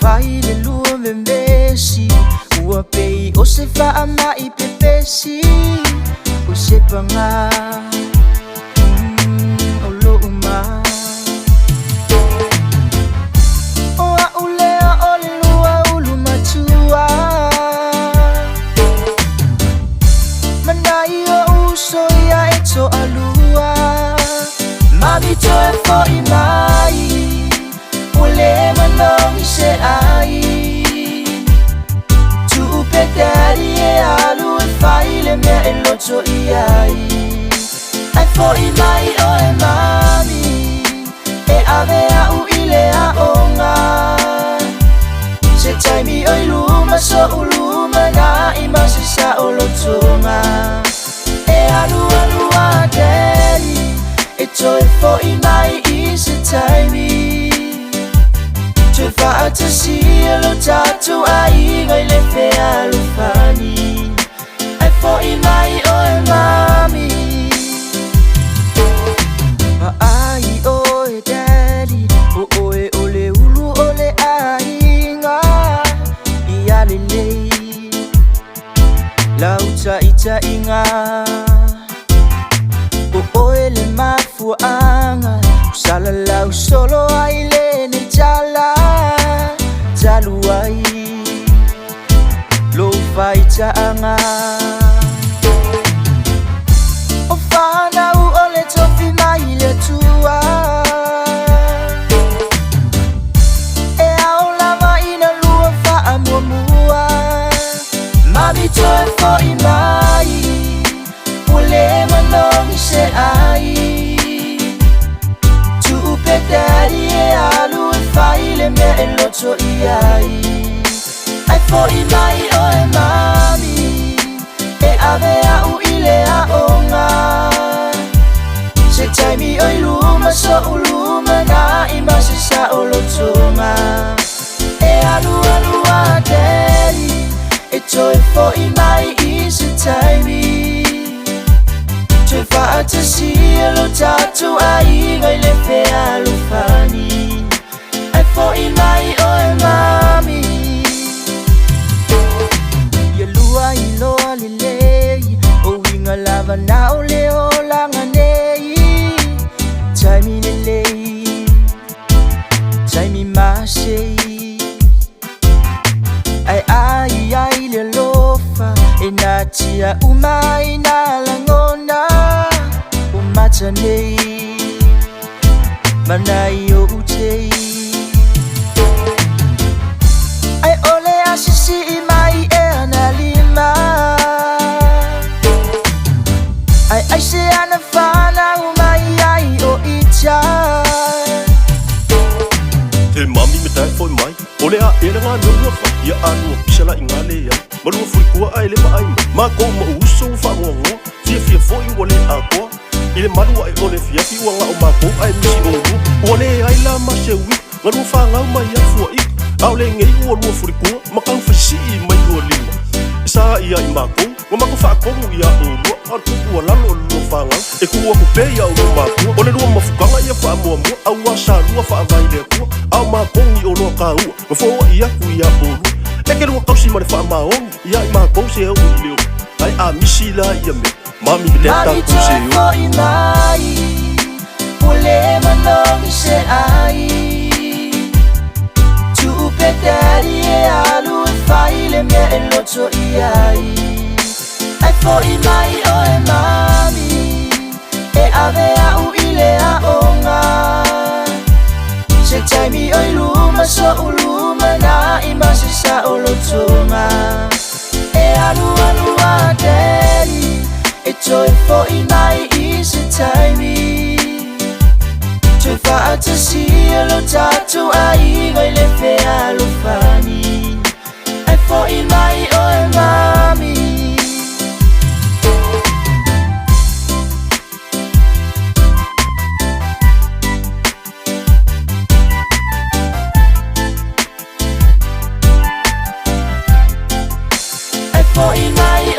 fai le lua me mesi ua pei o se fa'a mai pepesi o se panga o lo uma o a ulea o le lua ulu matua manai o uso ia e to alua mami toe fo'i mai ule manongi se ai tu pe daddy e alu e fai le mea e loto i ai ai fo'i mai o e mami e ave a u ile a onga se taimi o i luma so uluma na i masi sa o lotonga e alu a daddy e toe fo'i mai i se taimi Tofaga te sielo tatu ai ngai le fea lufani ai fo'i mai o e mami ma ai o e daddy o e ole ulu ole ai nga ia lenei lauta ita inga o e le mafuanga usala lau solo ai le ne jala Taluai lo fai taanga o fana u ole tofi mai le tua e au lava ina lua fa amua mami toe fo'i mai ule manongi se ai tu pe daddy e alu e fai le mea e loto i ai ai fo'i mai o e mami e ave a u ile a onga se taimi o i luma so uluma na i masi sa o lotonga e alu a daddy e toe fo'i mai i se taimi Tofaga te sielo tatu ai ngai le fea lufani ai fo'i mai o e mami ia lua i loa lelei o inga lava na o leo langa nei taimi lelei taimi masei ai le lofa e na tia umai na langona o mata nei manai o utei ai ole asisi i mai e ana lima ai se ana fana umai ai o ita Te mami me tai fo'i mai ole a e nga no fa ia anu pisala ingale ya malu fui kua ai le mai ma ko ma uso fa ngo fia fo'i ole a ko ile malu ai ole fia fi wanga o ma ko ai mi o ole ai la ma se wi ngalu fa nga mai ya fo'i au le ngai o lu fui kua ma kan fa si mai o lima sa ia i ma ko ma ko fa ko ia o lu ar ku la lo fa nga e ku ko pe ya o ma ko ole lu ma fu kanga ia fa mo au wa sa lu fa vai le ko au ma ko ni o lo ka u ma fo ia ku ia o lu e ke lu ko si ma le fa ma o ia i ma ko se o lu ai a misila ia me mami me ta ku se o fo'i mai ule manongi se ai tu pe daddy e alu e fai le mea e loto i ai ai fo'i mai o e mami e ave a u ile a onga se taimi o i luma so uluma na i masi sa o lotonga e alu a daddy e toe fo'i mai i se taimi Tofaga te sielo tatu ai ngai le fea lufani ai fo'i mai o e mami ai fo'i mai